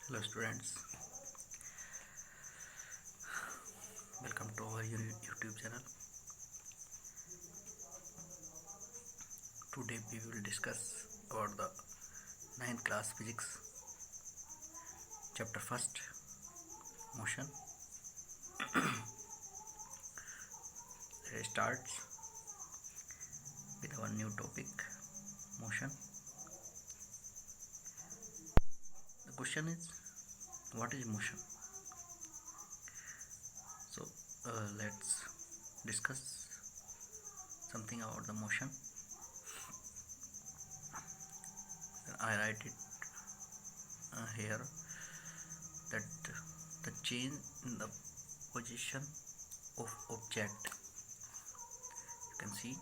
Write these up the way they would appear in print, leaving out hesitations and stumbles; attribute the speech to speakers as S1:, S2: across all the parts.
S1: Hello students, welcome to our YouTube channel. Today we will discuss about the 9th class physics chapter 1st motion. It starts with our new topic motion. The question is, what is motion? So let's discuss something about the motion. I write it here that the change in the position of object, you can see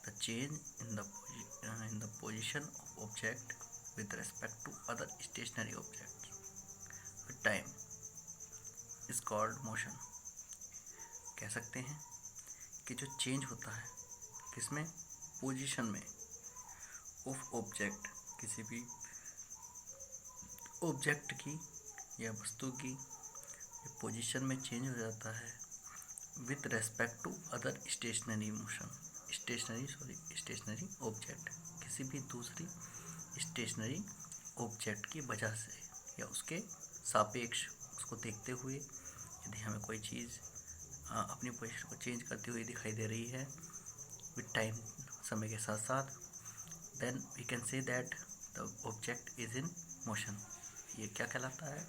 S1: the change in the position of object with respect to other stationary objects with time is called motion. कह सकते हैं कि जो change होता है किसमें, position में of object, किसी भी ऑब्जेक्ट की या वस्तु की पोजीशन में चेंज हो जाता है with respect to other stationary object, किसी भी दूसरी स्टेशनरी ऑब्जेक्ट की वजह से या उसके सापेक्ष, उसको देखते हुए यदि हमें कोई चीज़ अपनी पोजीशन को चेंज करती हुई दिखाई दे रही है विथ टाइम, समय के साथ साथ, then we can say that the object is in motion. ये क्या कहलाता है?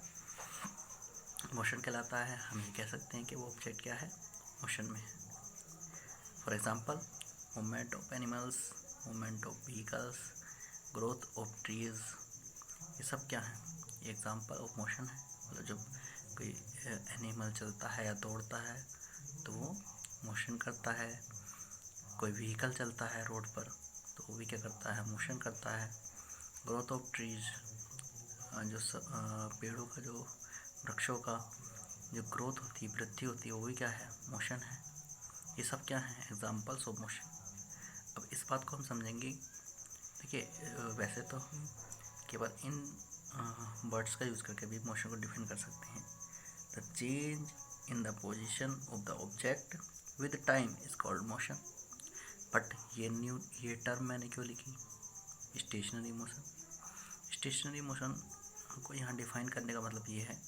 S1: मोशन कहलाता है. हम ये कह सकते हैं कि वो ऑब्जेक्ट क्या है, मोशन में है. For example, movement of animals, movement of vehicles, growth of trees, ये सब क्या है? ये एग्जांपल ऑफ मोशन है. मतलब जब कोई एनिमल चलता है या दौड़ता है तो वो मोशन करता है. कोई व्हीकल चलता है रोड पर तो वो भी क्या करता है, मोशन करता है. ग्रोथ ऑफ ट्रीज, जो पेड़ों का, जो वृक्षों का जो ग्रोथ होती है, वृद्धि होती है, वो भी क्या है, मोशन है. ये सब क्या है, एग्जांपल्स ऑफ मोशन. अब इस बात को हम समझेंगे. देखिए, वैसे तो हम केवल इन वर्ड्स का यूज़ करके भी मोशन को डिफाइन कर सकते हैं. The change in the position of the object with time is called motion. But ये टर्म मैंने क्यों लिखी, स्टेशनरी मोशन. स्टेशनरी मोशन को यहाँ डिफाइन करने का मतलब ये है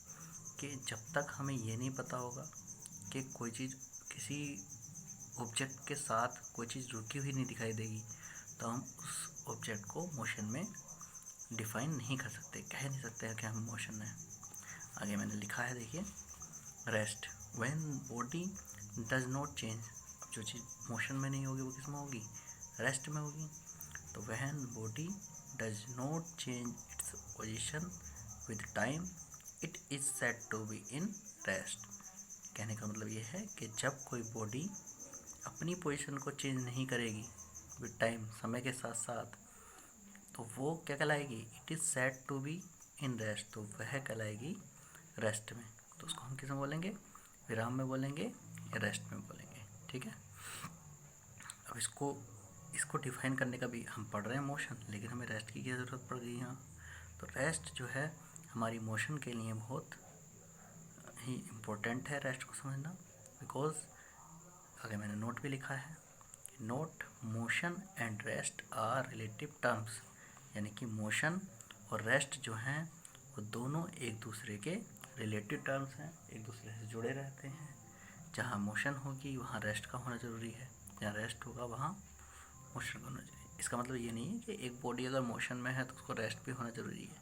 S1: कि जब तक हमें ये नहीं पता होगा कि कोई चीज़ किसी ऑब्जेक्ट के साथ कोई चीज़ रुकी हुई नहीं दिखाई देगी तो हम उस ऑब्जेक्ट को मोशन में डिफाइन नहीं कर सकते, कह नहीं सकते हैं कि हम मोशन में हैं. आगे मैंने लिखा है, देखिए, rest, when body does not change. अब जो चीज़ मोशन में नहीं होगी वो किस में होगी, रेस्ट में होगी. तो when body does not change its position with time it is said to be in rest. कहने का मतलब ये है कि जब कोई बॉडी अपनी पोजीशन को चेंज नहीं करेगी विद टाइम, समय के साथ साथ, तो वो क्या कहलाएगी, it is said to be in rest. तो वह कहलाएगी रेस्ट में. तो उसको हम किस में बोलेंगे, विराम में बोलेंगे या रेस्ट में बोलेंगे. ठीक है. अब इसको डिफाइन करने का भी हम पढ़ रहे हैं मोशन, लेकिन हमें रेस्ट की क्या ज़रूरत पड़ गई यहाँ. तो रेस्ट जो है हमारी मोशन के लिए बहुत ही इम्पोर्टेंट है रेस्ट को समझना. बिकॉज आगे मैंने नोट भी लिखा है, note, motion and rest are relative terms. यानी कि मोशन और रेस्ट जो हैं वो दोनों एक दूसरे के रिलेटिव टर्म्स हैं, एक दूसरे से जुड़े रहते हैं. जहाँ मोशन होगी वहाँ रेस्ट का होना ज़रूरी है, जहाँ रेस्ट होगा वहाँ मोशन का होना चाहिए. इसका मतलब ये नहीं है कि एक बॉडी अगर मोशन में है तो उसको रेस्ट भी होना ज़रूरी है.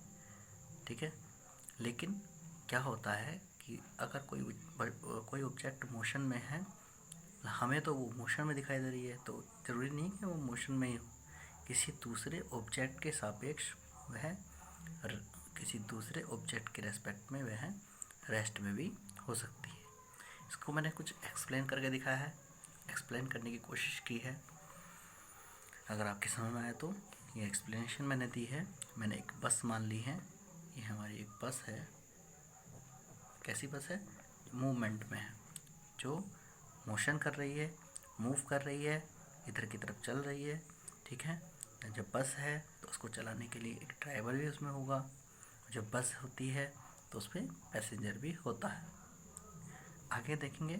S1: ठीक है. लेकिन क्या होता है कि अगर कोई ऑब्जेक्ट मोशन में है, हमें तो वो मोशन में दिखाई दे रही है, तो ज़रूरी नहीं कि वो मोशन में ही हो. किसी दूसरे ऑब्जेक्ट के सापेक्ष वह किसी दूसरे ऑब्जेक्ट के रेस्पेक्ट में वह रेस्ट में भी हो सकती है. इसको मैंने कुछ एक्सप्लेन करके दिखाया है, एक्सप्लेन करने की कोशिश की है. अगर आपके समझ में आए तो ये एक्सप्लेनेशन मैंने दी है. मैंने एक बस मान ली है, ये हमारी एक बस है. कैसी बस है, मूवमेंट में है, जो मोशन कर रही है, मूव कर रही है, इधर की तरफ चल रही है. ठीक है. जब बस है तो उसको चलाने के लिए एक ड्राइवर भी उसमें होगा. जब बस होती है तो उसमें पैसेंजर भी होता है। आगे देखेंगे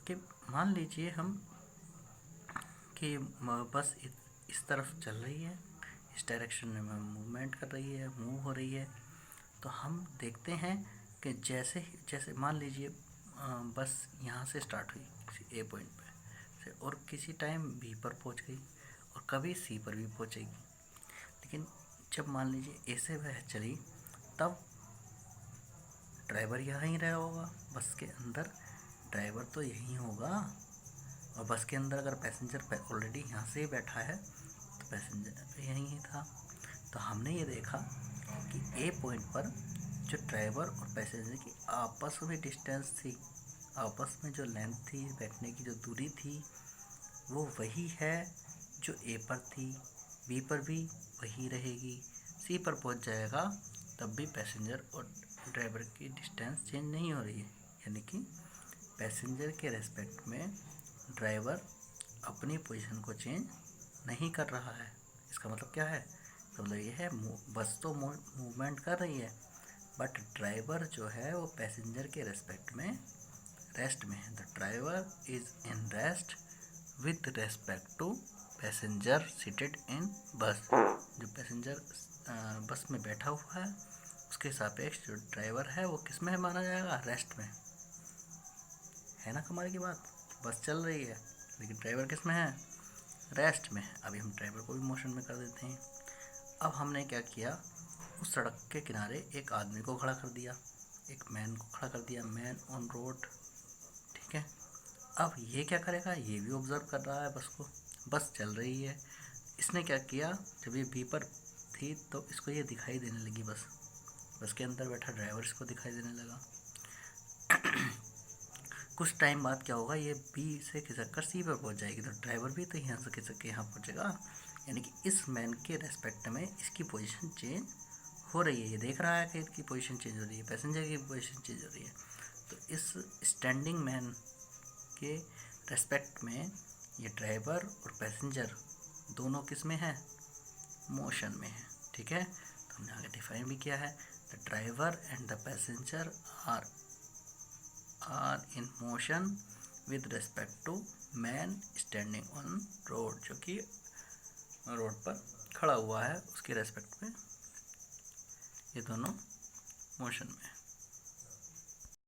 S1: कि मान लीजिए हम कि बस इस तरफ चल रही है, इस डायरेक्शन में मूवमेंट कर रही है, मूव हो रही है। तो हम देखते हैं कि जैसे मान लीजिए बस यहाँ से स्टार्ट हुई किसी ए पॉइंट पे से और किसी टाइम बी पर पहुँच गई और कभी सी पर भी पहुँचेगी। लेकिन जब मान लीजिए ए से वह चली तब ड्राइवर यहाँ ही रहा होगा, बस के अंदर ड्राइवर तो यहीं होगा। और बस के अंदर अगर पैसेंजर ऑलरेडी यहाँ से ही बैठा है तो पैसेंजर यहीं ही था। तो हमने ये देखा कि ए पॉइंट पर जो ड्राइवर और पैसेंजर की आपस में डिस्टेंस थी, आपस में जो लेंथ थी, बैठने की जो दूरी थी, वो वही है जो ए पर थी, बी पर भी वही रहेगी, सी पर पहुंच जाएगा तब भी पैसेंजर और ड्राइवर की डिस्टेंस चेंज नहीं हो रही है। यानी कि पैसेंजर के रेस्पेक्ट में ड्राइवर अपनी पोजीशन को चेंज नहीं कर रहा है। इसका मतलब क्या है? मतलब ये है बस तो मूवमेंट कर रही है बट ड्राइवर जो है वो पैसेंजर के रेस्पेक्ट में रेस्ट में है। The driver is in rest with respect to passenger seated in bus. जो पैसेंजर बस में बैठा हुआ है उसके सापेक्ष जो ड्राइवर है वो किस में माना जाएगा? रेस्ट में। है ना कमाल की बात? बस चल रही है लेकिन ड्राइवर किस में है? रेस्ट में है। अभी हम ड्राइवर को भी मोशन में कर देते हैं। अब हमने क्या किया, उस सड़क के किनारे एक आदमी को खड़ा कर दिया, एक मैन को खड़ा कर दिया, मैन ऑन रोड। ठीक है, अब ये क्या करेगा? ये भी ऑब्जर्व कर रहा है बस को, बस चल रही है। इसने क्या किया, जब ये बी पर थी तो इसको ये दिखाई देने लगी बस के अंदर बैठा ड्राइवर इसको दिखाई देने लगा। कुछ टाइम बाद क्या होगा, ये बी से खिसक कर सी पर पहुंच जाएगी तो ड्राइवर भी तो यहाँ से खिसक के यहाँ पहुँचेगा। यानी कि इस मैन के रेस्पेक्ट में इसकी पोजीशन चेंज हो रही है। ये देख रहा है कि इसकी पोजीशन चेंज हो रही है, पैसेंजर की पोजीशन चेंज हो रही है। तो इस स्टैंडिंग मैन के रेस्पेक्ट में ये ड्राइवर और पैसेंजर दोनों किस में है? मोशन में है। ठीक है, तो हमने आगे डिफाइन भी किया है, the driver and the passenger are in motion with respect to man standing on road. जो कि रोड पर खड़ा हुआ है उसके रेस्पेक्ट में ये दोनों मोशन में है।